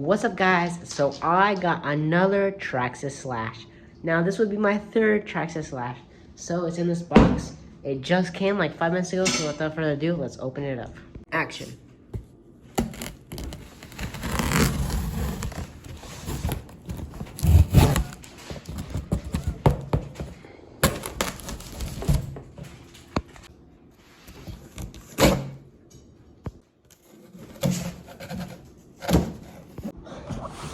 What's up, guys? So I got another Traxxas Slash. Now this would be my third Traxxas Slash. So it's in this box. It just came like 5 minutes ago, so without further ado, let's open it up. Action.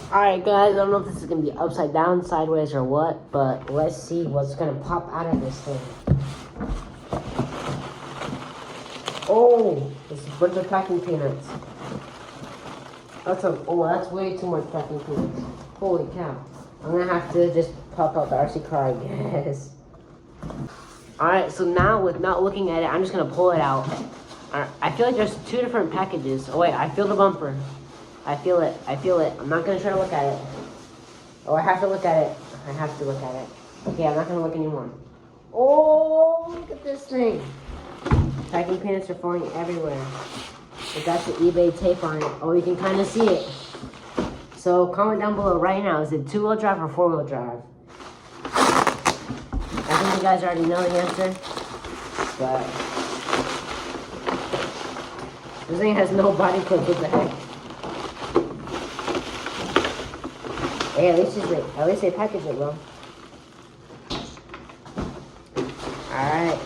Alright guys, I don't know if this is going to be upside down, sideways, or what, but let's see what's going to pop out of this thing. Oh, it's a bunch of packing peanuts. That's way too much packing peanuts. Holy cow. I'm going to have to just pop out the RC car, I guess. Alright, so now with not looking at it, I'm just going to pull it out. Alright, I feel like there's two different packages. Oh wait, I feel the bumper. I feel it. I'm not going to try to look at it. Oh, I have to look at it. Okay, I'm not going to look anymore. Oh, look at this thing. Packing peanuts are falling everywhere. It got the eBay tape on it. Oh, you can kind of see it. So comment down below right now. Is it 2-wheel drive or 4-wheel drive? I think you guys already know the answer. But this thing has no body clip. What the heck? Hey, at least they package it well. Alright.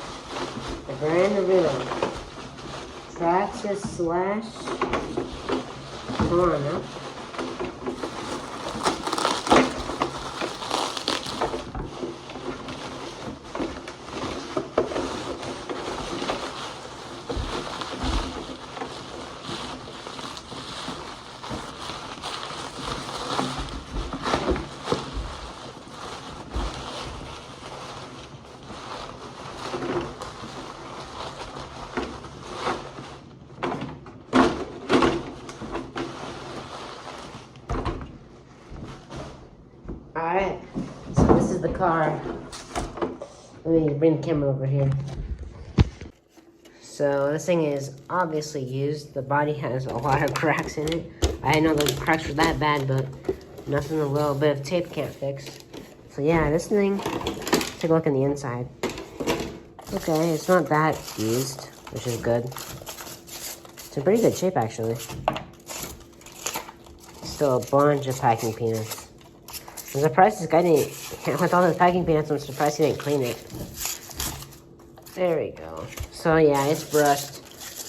The brand reveal. Traxxas Slash. Come on now. Alright, so this is the car. Let me bring the camera over here. So this thing is obviously used. The body has a lot of cracks in it. I didn't know the cracks were that bad, but nothing a little bit of tape can't fix. So yeah, this thing, take a look in the inside. Okay, it's not that used, which is good. It's in pretty good shape, actually. Still a bunch of packing peanuts. I'm surprised this guy didn't, with all the packing peanuts, I'm surprised he didn't clean it. There we go. So yeah, it's brushed.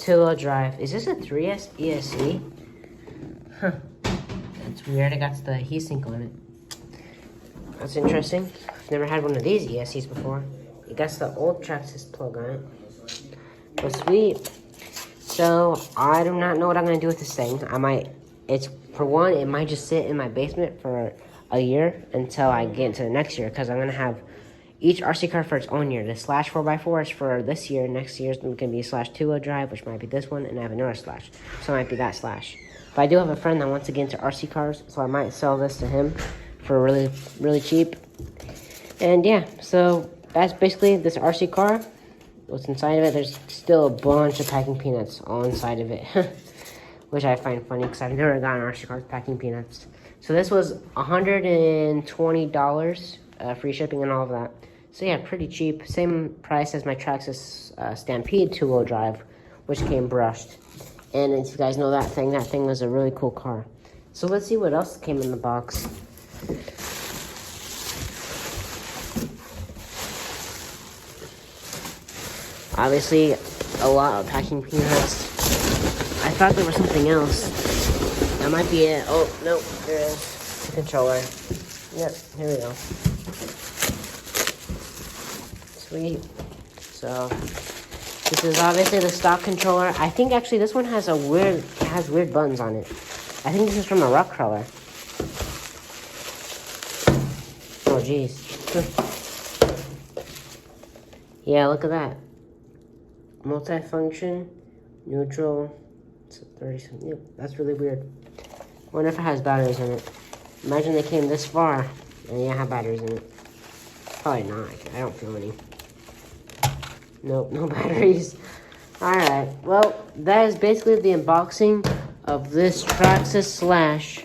2-wheel drive. Is this a 3S ESC? Huh. That's weird. I got the heatsink on it. That's interesting. I've never had one of these ESCs before. It got the old Traxxas plug on it. But sweet. So I do not know what I'm gonna do with this thing. For one, it might just sit in my basement for a year until I get into the next year, because I'm going to have each RC car for its own year. The Slash 4x4 is for this year. Next year is going to be Slash 2-wheel drive, which might be this one, and I have another Slash. So it might be that Slash. But I do have a friend that wants to get into RC cars, so I might sell this to him for really, really cheap. And yeah, so that's basically this RC car. What's inside of it, there's still a bunch of packing peanuts all inside of it. Which I find funny, because I've never gotten RC cars packing peanuts. So this was $120, free shipping and all of that. So yeah, pretty cheap. Same price as my Traxxas Stampede 2-wheel drive, which came brushed. And if you guys know that thing was a really cool car. So let's see what else came in the box. Obviously, a lot of packing peanuts. I thought there was something else. That might be it. Oh, no, there is. The controller. Yep, here we go. Sweet. So, this is obviously the stock controller. I think actually this one has weird buttons on it. I think this is from a rock crawler. Oh, jeez. Yeah, look at that. Multifunction, neutral. 30. Yep, that's really weird. Wonder if it has batteries in it. Imagine they came this far and you have batteries in it. Probably not. I don't feel any. Nope, no batteries. Alright, well, that is basically the unboxing of this Traxxas Slash.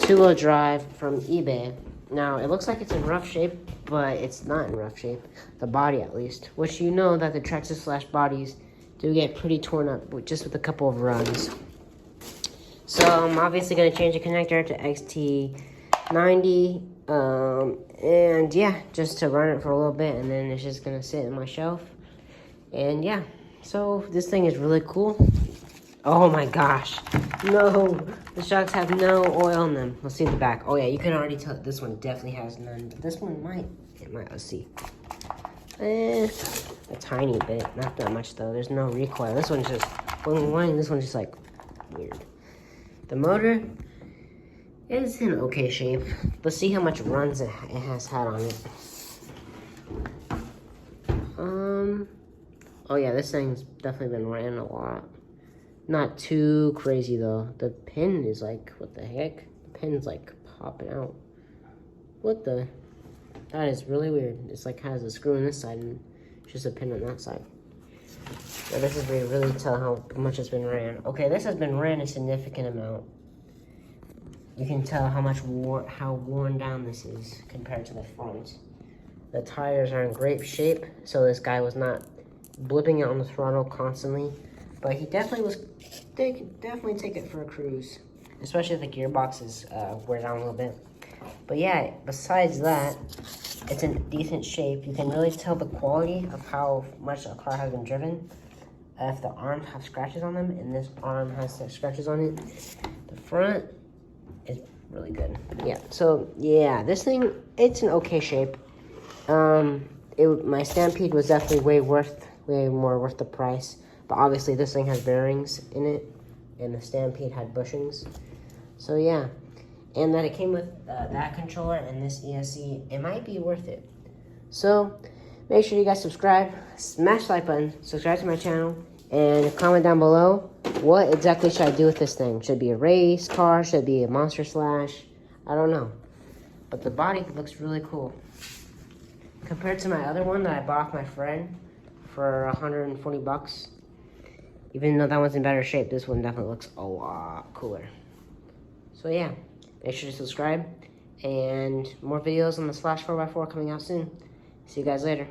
two-wheel drive from eBay. Now, it looks like it's in rough shape, but it's not in rough shape. The body, at least. Which you know that the Traxxas slash bodies do get pretty torn up just with a couple of runs. So, I'm obviously going to change the connector to XT90. And yeah, just to run it for a little bit, and then it's just going to sit in my shelf. And yeah, so this thing is really cool. Oh my gosh. No, the shocks have no oil in them. Let's see the back. Oh yeah, you can already tell this one definitely has none. But this one might. It might. Let's see. A tiny bit. Not that much though. There's no recoil. This one's just. This one's just like weird. The motor is in okay shape. Let's see how much runs it has had on it. Oh yeah, this thing's definitely been ran a lot. Not too crazy though. The pin is like, what the heck? The pin's like popping out. What the? That is really weird. It's like has a screw on this side and just a pin on that side. Yeah, this is where you really tell how much it's been ran. Okay, this has been ran a significant amount. You can tell how worn down this is compared to the front. The tires are in great shape, so this guy was not blipping out on the throttle constantly. But he definitely was, they could definitely take it for a cruise. Especially if the gearbox is wear down a little bit. But yeah, besides that, it's in decent shape. You can really tell the quality of how much a car has been driven. If the arms have scratches on them, and this arm has scratches on it. The front is really good. Yeah, so yeah, this thing, it's in okay shape. My Stampede was definitely way more worth the price. But obviously this thing has bearings in it, and the Stampede had bushings. So yeah, and that it came with that controller and this ESC, it might be worth it. So make sure you guys subscribe, smash the like button, subscribe to my channel, and comment down below what exactly should I do with this thing. Should it be a race car? Should it be a monster slash? I don't know. But the body looks really cool. Compared to my other one that I bought off my friend for 140 bucks. Even though that one's in better shape, this one definitely looks a lot cooler. So yeah, make sure to subscribe, and more videos on the Slash 4x4 coming out soon. See you guys later.